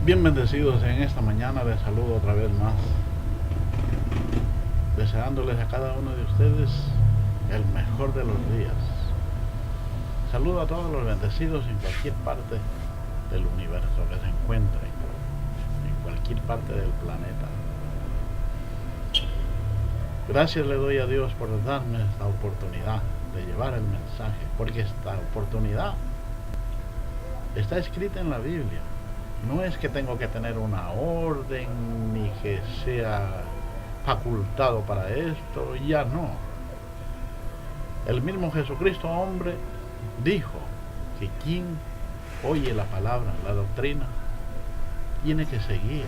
Bien bendecidos en esta mañana, les saludo otra vez más, deseándoles a cada uno de ustedes el mejor de los días. Saludo a todos los bendecidos en cualquier parte del universo que se encuentren, en cualquier parte del planeta. Gracias le doy a Dios por darme esta oportunidad de llevar el mensaje, porque esta oportunidad está escrita en la Biblia. No es que tengo que tener una orden ni que sea facultado para esto, ya no. El mismo Jesucristo hombre dijo que quien oye la palabra, la doctrina, tiene que seguir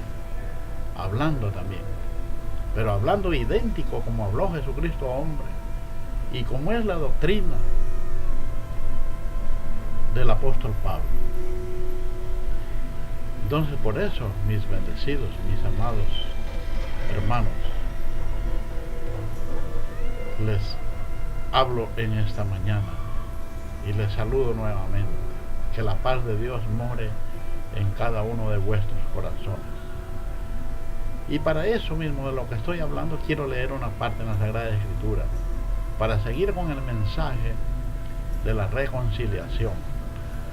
hablando también, pero hablando idéntico como habló Jesucristo hombre y como es la doctrina del apóstol Pablo. Entonces, por eso, mis bendecidos, mis amados hermanos, les hablo en esta mañana y les saludo nuevamente. Que la paz de Dios more en cada uno de vuestros corazones. Y para eso mismo de lo que estoy hablando, quiero leer una parte en la Sagrada Escritura, para seguir con el mensaje de la reconciliación.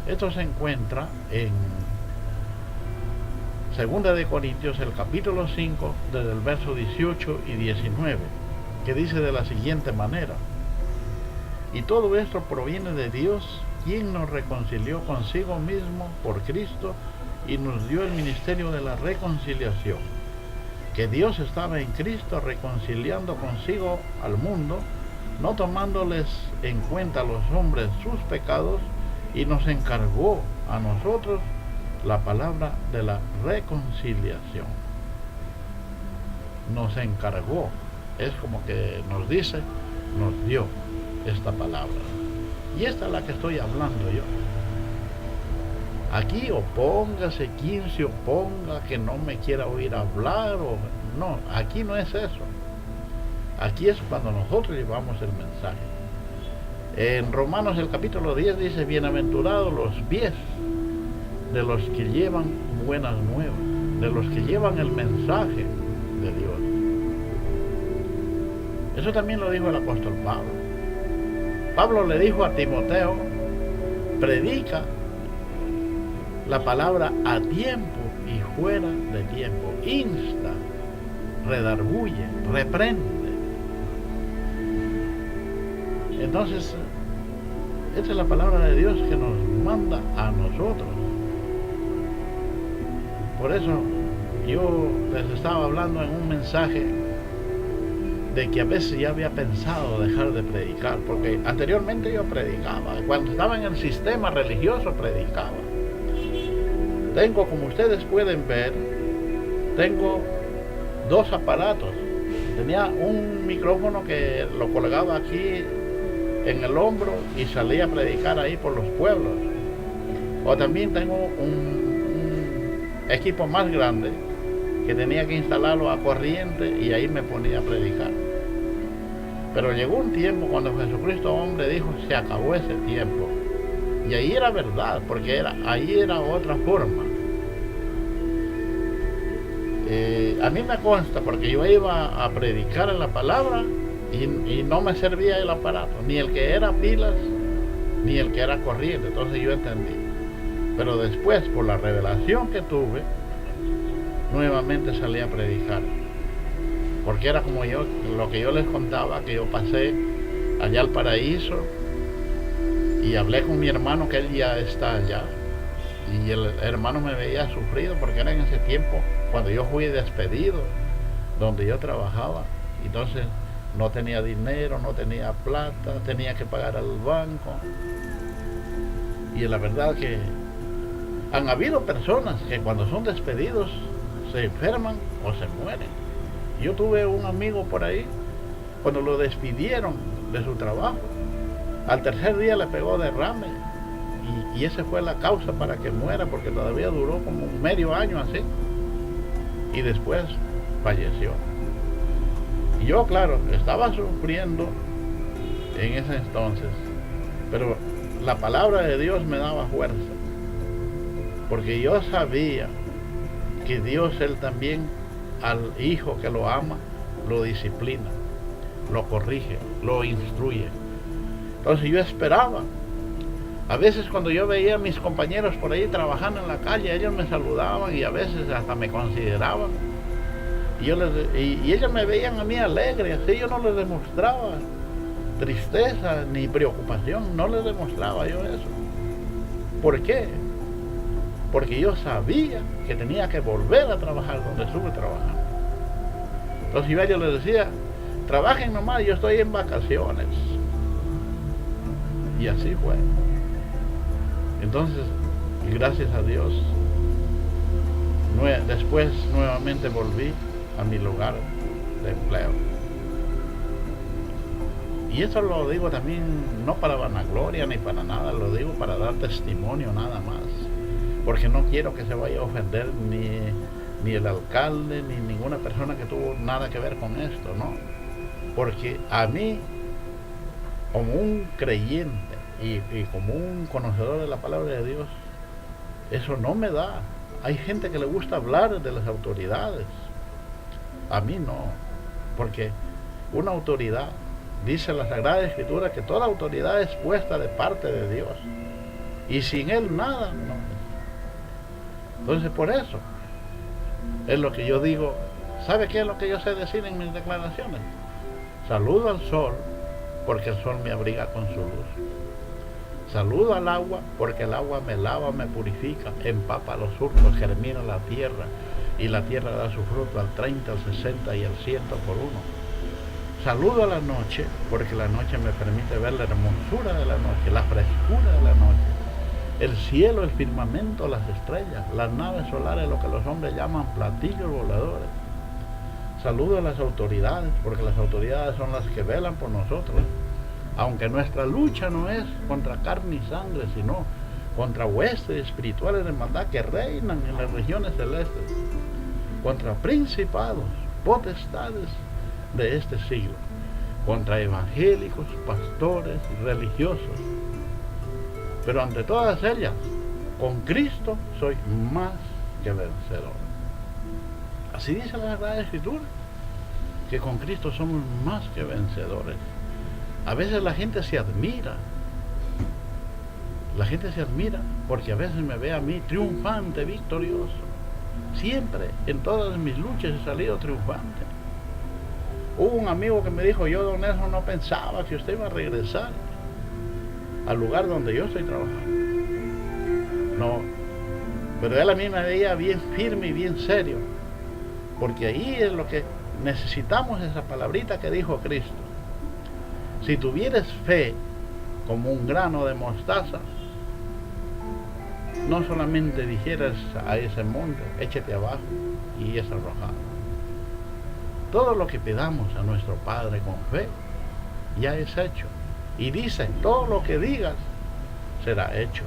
Esto se encuentra en 2 de Corintios, el capítulo 5, desde el verso 18 y 19, que dice de la siguiente manera: y todo esto proviene de Dios, quien nos reconcilió consigo mismo por Cristo y nos dio el ministerio de la reconciliación. Que Dios estaba en Cristo reconciliando consigo al mundo, no tomándoles en cuenta a los hombres sus pecados, y nos encargó a nosotros la palabra de la reconciliación. Nos encargó, es como que nos dice, nos dio esta palabra. Y esta es la que estoy hablando yo. Aquí opóngase quien se oponga, que no me quiera oír hablar, o no, aquí no es eso. Aquí es cuando nosotros llevamos el mensaje. En Romanos el capítulo 10 dice: bienaventurados los pies de los que llevan buenas nuevas, de los que llevan el mensaje de Dios. Eso también lo dijo el apóstol Pablo. Pablo le dijo a Timoteo: predica la palabra a tiempo y fuera de tiempo, insta, redarguye, reprende. Entonces, esta es la palabra de Dios que nos manda a nosotros. Por eso yo les estaba hablando en un mensaje de que a veces ya había pensado dejar de predicar, porque anteriormente yo predicaba, cuando estaba en el sistema religioso predicaba. Tengo, como ustedes pueden ver, tengo dos aparatos. Tenía un micrófono que lo colgaba aquí en el hombro y salía a predicar ahí por los pueblos. O también tengo un equipo más grande que tenía que instalarlo a corriente y ahí me ponía a predicar. Pero llegó un tiempo cuando Jesucristo hombre dijo: se acabó ese tiempo. Y ahí era verdad, porque ahí era otra forma. A mí me consta, porque yo iba a predicar en la palabra y no me servía el aparato, ni el que era pilas, ni el que era corriente. Entonces yo entendí. Pero después, por la revelación que tuve, nuevamente salí a predicar. Porque era como yo, lo que yo les contaba, que yo pasé allá al paraíso y hablé con mi hermano, que él ya está allá. Y el hermano me veía sufrido, porque era en ese tiempo cuando yo fui despedido, donde yo trabajaba. Entonces no tenía dinero, no tenía plata, tenía que pagar al banco. Y la verdad que han habido personas que cuando son despedidos se enferman o se mueren. Yo tuve un amigo por ahí, cuando lo despidieron de su trabajo, al tercer día le pegó derrame y esa fue la causa para que muera, porque todavía duró como medio año así y después falleció. Y yo, claro, estaba sufriendo en ese entonces, pero la palabra de Dios me daba fuerza, porque yo sabía que Dios, Él también, al hijo que lo ama, lo disciplina, lo corrige, lo instruye. Entonces yo esperaba. A veces cuando yo veía a mis compañeros por ahí trabajando en la calle, ellos me saludaban y a veces hasta me consideraban. Y ellos me veían a mí alegre, así yo no les demostraba tristeza ni preocupación, no les demostraba yo eso. ¿Por qué? Porque yo sabía que tenía que volver a trabajar donde estuve trabajando. Entonces yo a ellos les decía, trabajen nomás, yo estoy en vacaciones. Y así fue. Entonces, gracias a Dios, después nuevamente volví a mi lugar de empleo. Y eso lo digo también no para vanagloria ni para nada, lo digo para dar testimonio nada más. Porque no quiero que se vaya a ofender ni el alcalde ni ninguna persona que tuvo nada que ver con esto, no. Porque a mí, como un creyente y como un conocedor de la palabra de Dios, eso no me da. Hay gente que le gusta hablar de las autoridades. A mí no, porque una autoridad, dice la Sagrada Escritura, que toda autoridad es puesta de parte de Dios. Y sin Él nada, no. Entonces por eso es lo que yo digo. ¿Sabe qué es lo que yo sé decir en mis declaraciones? Saludo al sol, porque el sol me abriga con su luz. Saludo al agua, porque el agua me lava, me purifica, empapa los surcos, germina la tierra, y la tierra da su fruto al 30, al 60 y al 100 por uno. Saludo a la noche, porque la noche me permite ver la hermosura de la noche, la frescura de la noche, el cielo, el firmamento, las estrellas, las naves solares, lo que los hombres llaman platillos voladores. Saludo a las autoridades, porque las autoridades son las que velan por nosotros. Aunque nuestra lucha no es contra carne y sangre, sino contra huestes espirituales de maldad que reinan en las regiones celestes, contra principados, potestades de este siglo, contra evangélicos, pastores, religiosos. Pero ante todas ellas, con Cristo soy más que vencedor. Así dice la Sagrada Escritura, que con Cristo somos más que vencedores. A veces la gente se admira. La gente se admira porque a veces me ve a mí triunfante, victorioso. Siempre, en todas mis luchas he salido triunfante. Hubo un amigo que me dijo, yo, don Nelson, no pensaba que usted iba a regresar al lugar donde yo estoy trabajando. No, pero él a mí me veía bien firme y bien serio, porque ahí es lo que necesitamos, esa palabrita que dijo Cristo. Si tuvieres fe como un grano de mostaza, no solamente dijeras a ese monte, échate abajo y es arrojado. Todo lo que pidamos a nuestro Padre con fe, ya es hecho. Y dice, todo lo que digas será hecho.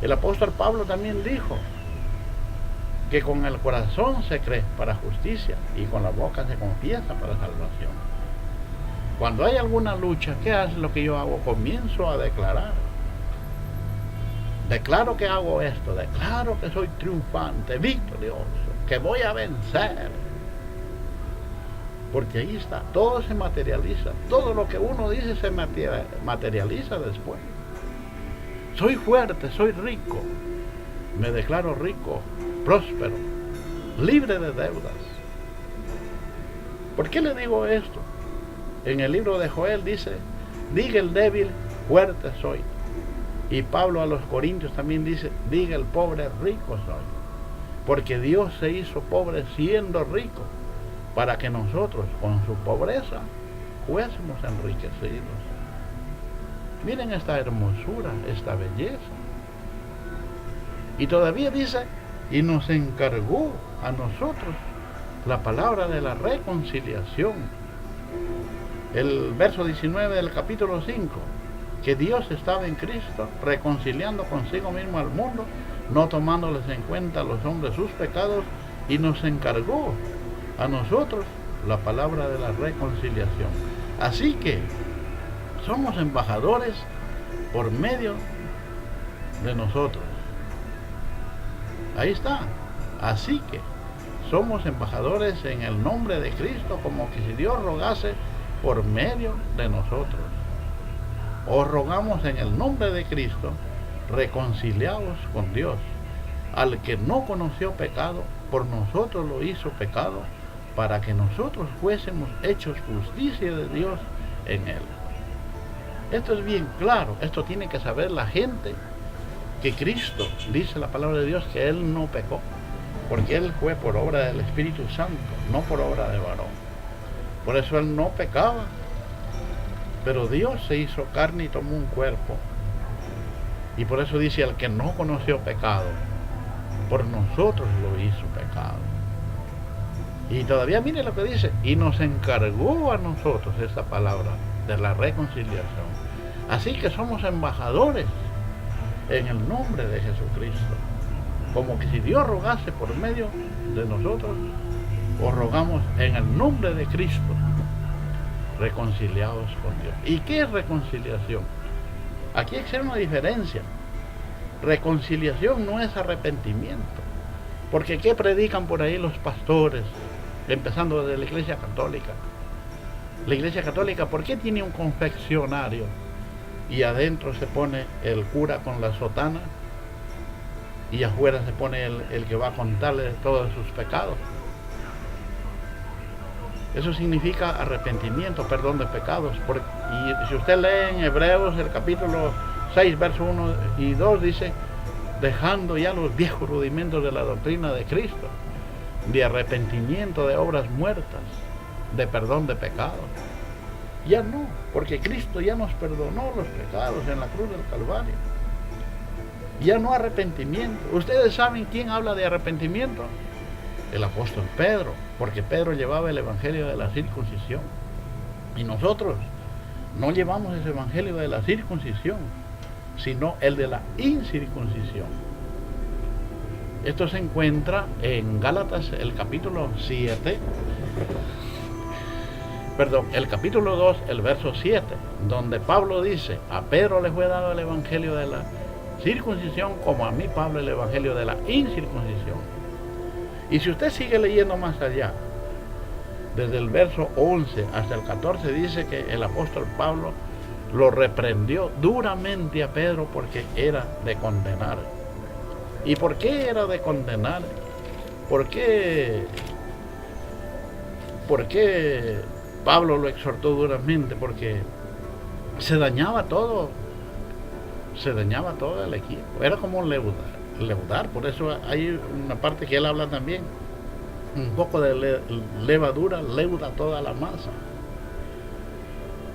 El apóstol Pablo también dijo que con el corazón se cree para justicia y con la boca se confiesa para salvación. Cuando hay alguna lucha, ¿qué hace lo que yo hago? Comienzo a declarar. Declaro que hago esto, declaro que soy triunfante, victorioso, que voy a vencer. Porque ahí está, todo se materializa, todo lo que uno dice se materializa después. Soy fuerte, soy rico, me declaro rico, próspero, libre de deudas. ¿Por qué le digo esto? En el libro de Joel dice, diga el débil, fuerte soy. Y Pablo a los Corintios también dice, diga el pobre, rico soy. Porque Dios se hizo pobre siendo rico, para que nosotros con su pobreza fuésemos enriquecidos. Miren esta hermosura, esta belleza. Y todavía dice, y nos encargó a nosotros la palabra de la reconciliación. El verso 19 del capítulo 5, que Dios estaba en Cristo reconciliando consigo mismo al mundo, no tomándoles en cuenta a los hombres sus pecados, y nos encargó a nosotros la palabra de la reconciliación. Así que somos embajadores por medio de nosotros. Ahí está. Así que somos embajadores en el nombre de Cristo, como que si Dios rogase por medio de nosotros. Os rogamos en el nombre de Cristo, reconciliaos con Dios. Al que no conoció pecado, por nosotros lo hizo pecado, para que nosotros fuésemos hechos justicia de Dios en él. Esto es bien claro, esto tiene que saber la gente, que Cristo, dice la palabra de Dios, que Él no pecó, porque Él fue por obra del Espíritu Santo, no por obra de varón. Por eso Él no pecaba, pero Dios se hizo carne y tomó un cuerpo. Y por eso dice, al que no conoció pecado, por nosotros lo hizo pecado. Y todavía mire lo que dice, y nos encargó a nosotros esta palabra de la reconciliación. Así que somos embajadores en el nombre de Jesucristo. Como que si Dios rogase por medio de nosotros, os rogamos en el nombre de Cristo, reconciliados con Dios. ¿Y qué es reconciliación? Aquí hay que hacer una diferencia. Reconciliación no es arrepentimiento. Porque ¿qué predican por ahí los pastores? Empezando desde la Iglesia Católica. La Iglesia Católica, ¿por qué tiene un confeccionario y adentro se pone el cura con la sotana y afuera se pone el que va a contarle todos sus pecados? Eso significa arrepentimiento, perdón de pecados. Y si usted lee en Hebreos el capítulo 6, verso 1 y 2, dice, dejando ya los viejos rudimentos de la doctrina de Cristo, de arrepentimiento de obras muertas, de perdón de pecados. Ya no, porque Cristo ya nos perdonó los pecados en la cruz del Calvario. Ya no arrepentimiento. ¿Ustedes saben quién habla de arrepentimiento? El apóstol Pedro, porque Pedro llevaba el evangelio de la circuncisión. Y nosotros no llevamos ese evangelio de la circuncisión, sino el de la incircuncisión. Esto se encuentra en Gálatas, el capítulo 7, el capítulo 2, el verso 7, donde Pablo dice, a Pedro le fue dado el evangelio de la circuncisión, como a mí, Pablo, el evangelio de la incircuncisión. Y si usted sigue leyendo más allá, desde el verso 11 hasta el 14, dice que el apóstol Pablo lo reprendió duramente a Pedro porque era de condenar. ¿Y por qué era de condenar? ¿Por qué Pablo lo exhortó duramente? Porque se dañaba todo el equipo. Era como leudar. Por eso hay una parte que él habla también, un poco de levadura leuda toda la masa.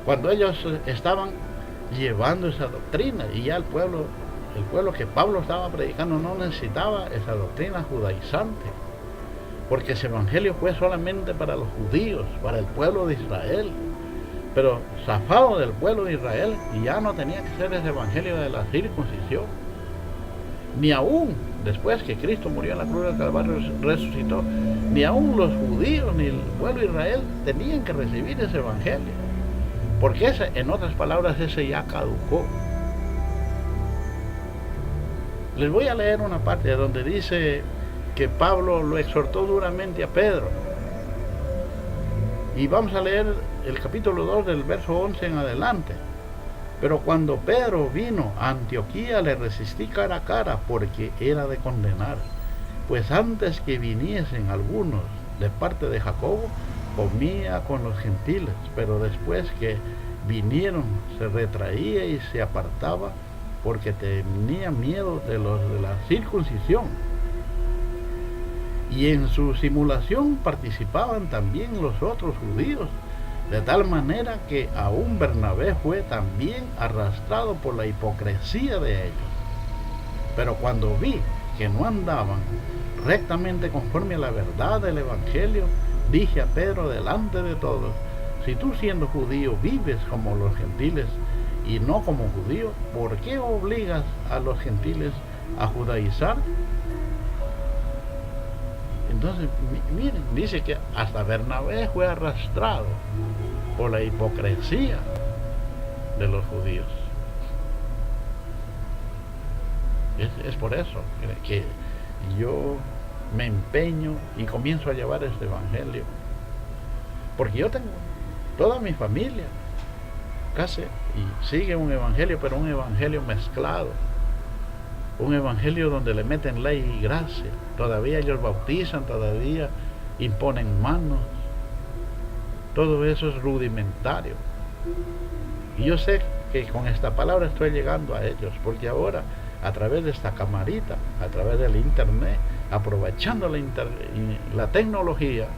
Cuando ellos estaban llevando esa doctrina, y ya el pueblo que Pablo estaba predicando no necesitaba esa doctrina judaizante, porque ese evangelio fue solamente para los judíos, para el pueblo de Israel. Pero zafado del pueblo de Israel, y ya no tenía que ser ese evangelio de la circuncisión. Ni aún después que Cristo murió en la cruz del Calvario, resucitó, ni aún los judíos ni el pueblo de Israel tenían que recibir ese evangelio, porque ese, en otras palabras, ese ya caducó. Les voy a leer una parte donde dice que Pablo lo exhortó duramente a Pedro, y vamos a leer el capítulo 2 del verso 11 en adelante. Pero cuando Pedro vino a Antioquía, le resistí cara a cara, porque era de condenar. Pues antes que viniesen algunos de parte de Jacobo, comía con los gentiles, pero después que vinieron se retraía y se apartaba, porque tenía miedo de los de la circuncisión. Y en su simulación participaban también los otros judíos, de tal manera que aún Bernabé fue también arrastrado por la hipocresía de ellos. Pero cuando vi que no andaban rectamente conforme a la verdad del evangelio, dije a Pedro delante de todos, si tú siendo judío vives como los gentiles y no como judío, ¿por qué obligas a los gentiles a judaizar? Entonces, miren, dice que hasta Bernabé fue arrastrado por la hipocresía de los judíos. Es por eso que yo me empeño y comienzo a llevar este evangelio. Porque yo tengo toda mi familia casi y sigue un evangelio, pero un evangelio mezclado, un evangelio donde le meten ley y gracia. Todavía ellos bautizan, todavía imponen manos. Todo eso es rudimentario. Y yo sé que con esta palabra estoy llegando a ellos, porque ahora a través de esta camarita, a través del internet, aprovechando la tecnología,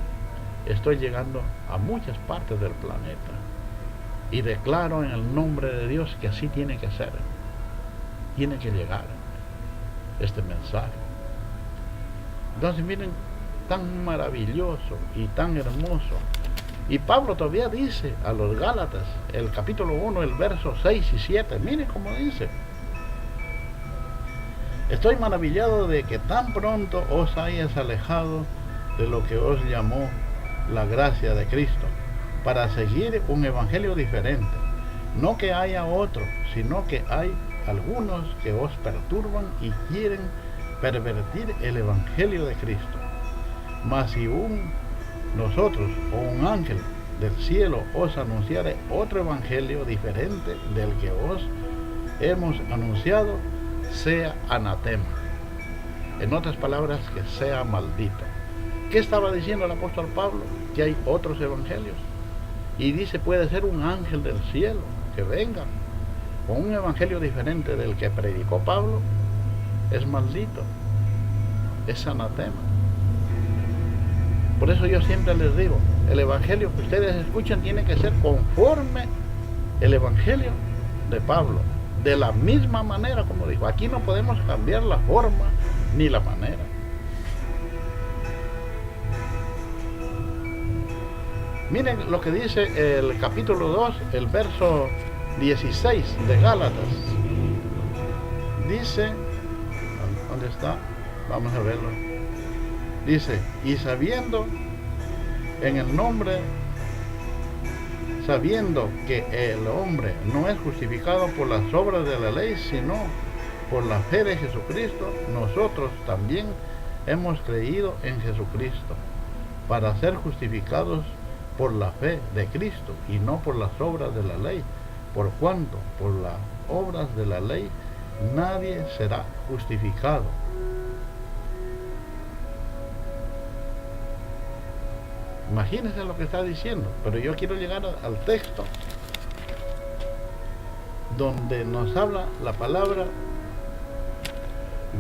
estoy llegando a muchas partes del planeta. Y declaro en el nombre de Dios que así tiene que ser. Tiene que llegar este mensaje. Entonces miren, tan maravilloso y tan hermoso. Y Pablo todavía dice a los Gálatas, el capítulo 1, el verso 6 y 7, miren cómo dice: estoy maravillado de que tan pronto os hayas alejado de lo que os llamó la gracia de Cristo, para seguir un evangelio diferente. No que haya otro, sino que hay algunos que os perturban y quieren pervertir el evangelio de Cristo. Mas si nosotros o un ángel del cielo os anunciare otro evangelio diferente del que os hemos anunciado, sea anatema. En otras palabras, que sea maldito. ¿Qué estaba diciendo el apóstol Pablo? Que hay otros evangelios. Y dice, puede ser un ángel del cielo que venga con un evangelio diferente del que predicó Pablo. Es maldito, es anatema. Por eso yo siempre les digo, el evangelio que ustedes escuchan tiene que ser conforme el evangelio de Pablo, de la misma manera como dijo. Aquí no podemos cambiar la forma ni la manera. Miren lo que dice el capítulo 2, el verso 16 de Gálatas. Dice, ¿dónde está? Vamos a verlo. Dice, y sabiendo que el hombre no es justificado por las obras de la ley, sino por la fe de Jesucristo, nosotros también hemos creído en Jesucristo, para ser justificados por la fe de Cristo y no por las obras de la ley, por cuanto por las obras de la ley nadie será justificado. Imagínense lo que está diciendo, pero yo quiero llegar al texto donde nos habla la palabra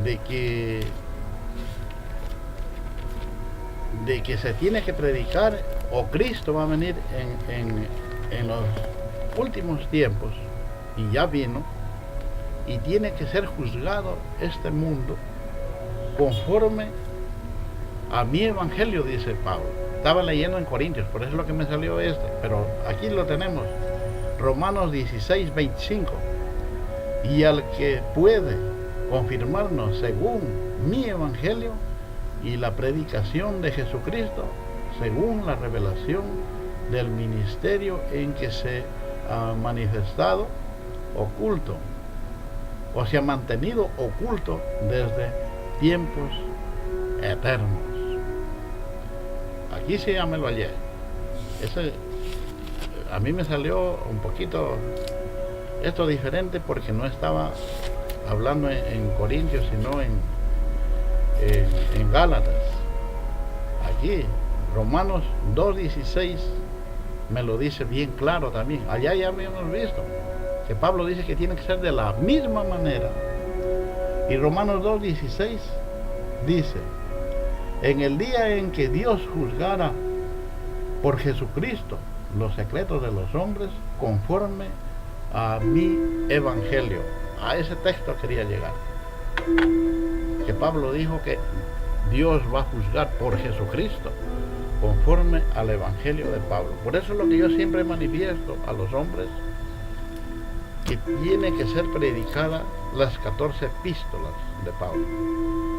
de que se tiene que predicar, o Cristo va a venir en los últimos tiempos, y ya vino, y tiene que ser juzgado este mundo conforme a mi evangelio, dice Pablo. Estaba leyendo en Corintios, por eso es lo que me salió pero aquí lo tenemos, Romanos 16, 25. Y al que puede confirmarnos según mi evangelio y la predicación de Jesucristo, según la revelación del ministerio en que se ha manifestado oculto, o se ha mantenido oculto desde tiempos eternos. Aquí sí ya me lo hallé. A mí me salió un poquito esto diferente, porque no estaba hablando en Corintios, sino en Gálatas. Aquí Romanos 2:16 me lo dice bien claro también. Allá ya habíamos visto que Pablo dice que tiene que ser de la misma manera. Y Romanos 2:16 dice: en el día en que Dios juzgara por Jesucristo los secretos de los hombres, conforme a mi evangelio. A ese texto quería llegar, que Pablo dijo que Dios va a juzgar por Jesucristo conforme al evangelio de Pablo. Por eso es lo que yo siempre manifiesto a los hombres, que tiene que ser predicada las 14 epístolas de Pablo.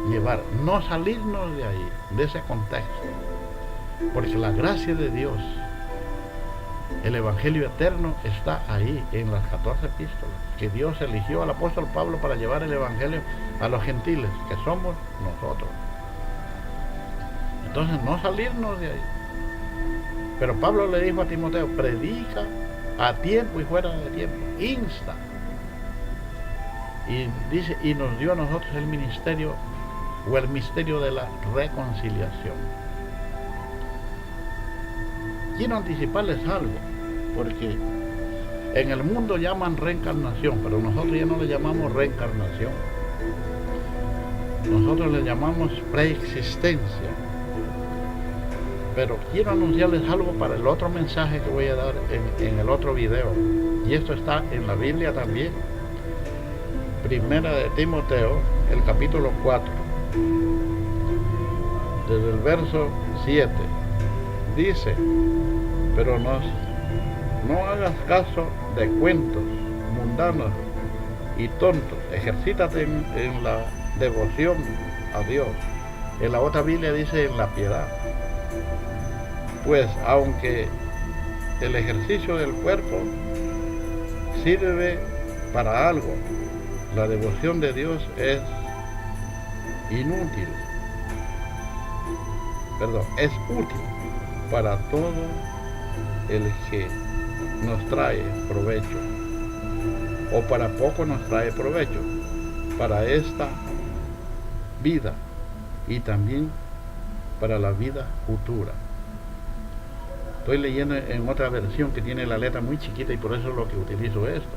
Llevar, no salirnos de ahí, de ese contexto, porque la gracia de Dios, el evangelio eterno, está ahí en las 14 epístolas, que Dios eligió al apóstol Pablo para llevar el evangelio a los gentiles, que somos nosotros. Entonces no salirnos de ahí. Pero Pablo le dijo a Timoteo, predica a tiempo y fuera de tiempo, insta. Y dice, y nos dio a nosotros el ministerio o el misterio de la reconciliación. Quiero anticiparles algo, porque en el mundo llaman reencarnación, pero nosotros ya no le llamamos reencarnación. Nosotros le llamamos preexistencia. Pero quiero anunciarles algo para el otro mensaje que voy a dar en el otro video. Y esto está en la Biblia también. Primera de Timoteo, el capítulo 4. Desde el verso 7. Dice, pero no hagas caso de cuentos mundanos y tontos. Ejercítate en la devoción a Dios. En la otra Biblia dice en la piedad. Pues aunque el ejercicio del cuerpo sirve para algo, la devoción de Dios es inútil. Es útil para todo el que nos trae provecho, o para poco nos trae provecho, para esta vida y también para la vida futura. Estoy leyendo en otra versión que tiene la letra muy chiquita y por eso es lo que utilizo esto.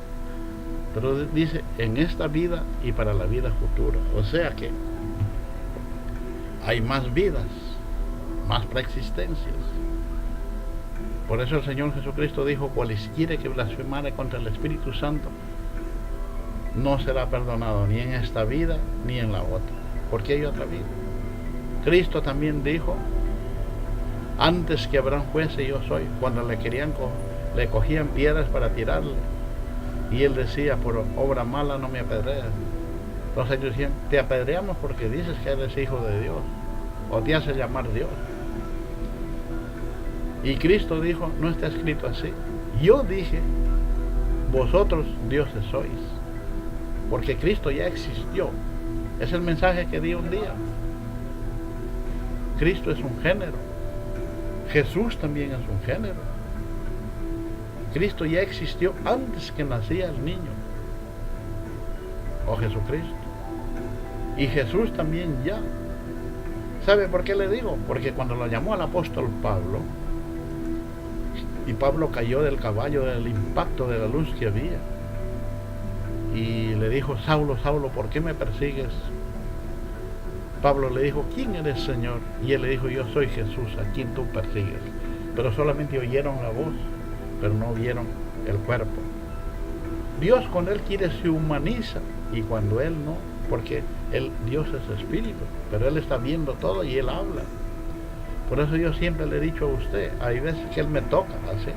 Pero dice, en esta vida y para la vida futura. O sea que hay más vidas, más preexistencias. Por eso el Señor Jesucristo dijo, cualesquiera que blasfemare contra el Espíritu Santo, no será perdonado ni en esta vida ni en la otra. Porque hay otra vida. Cristo también dijo, antes que Abraham fuese, yo soy. Cuando le cogían piedras para tirarle, y él decía, por obra mala no me apedreas. Entonces ellos decían, te apedreamos porque dices que eres hijo de Dios, o te hace llamar Dios. Y Cristo dijo, no está escrito así. Yo dije, vosotros dioses sois, porque Cristo ya existió. Es el mensaje que di un día. Cristo es un género. Jesús también es un género. Cristo ya existió antes que nacía el niño, o Jesucristo. Y Jesús también ya. ¿Sabe por qué le digo? Porque cuando lo llamó al apóstol Pablo, y Pablo cayó del caballo del impacto de la luz que había, y le dijo, Saulo, Saulo, ¿por qué me persigues? Pablo le dijo, ¿quién eres, Señor? Y él le dijo, yo soy Jesús, a quien tú persigues. Pero solamente oyeron la voz, pero no vieron el cuerpo. Dios con él quiere se humaniza, y cuando él no, porque Dios es espíritu, pero él está viendo todo y él habla. Por eso yo siempre le he dicho a usted, hay veces que él me toca así.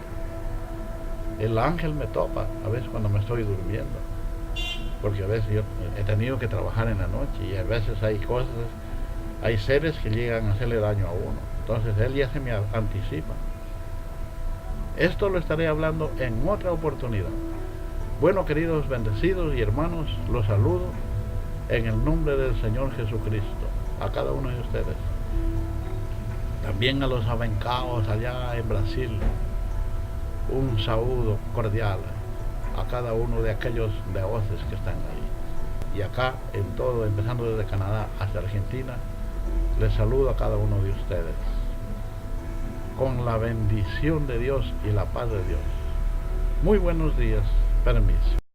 El ángel me toca, a veces cuando me estoy durmiendo. Porque a veces yo he tenido que trabajar en la noche y a veces hay cosas, hay seres que llegan a hacerle daño a uno. Entonces él ya se me anticipa. Esto lo estaré hablando en otra oportunidad. Bueno, queridos bendecidos y hermanos, los saludo en el nombre del Señor Jesucristo, a cada uno de ustedes. También a los abencaos allá en Brasil, un saludo cordial a cada uno de aquellos dioses que están ahí. Y acá, en todo, empezando desde Canadá hasta Argentina, les saludo a cada uno de ustedes. Con la bendición de Dios y la paz de Dios. Muy buenos días. Permiso.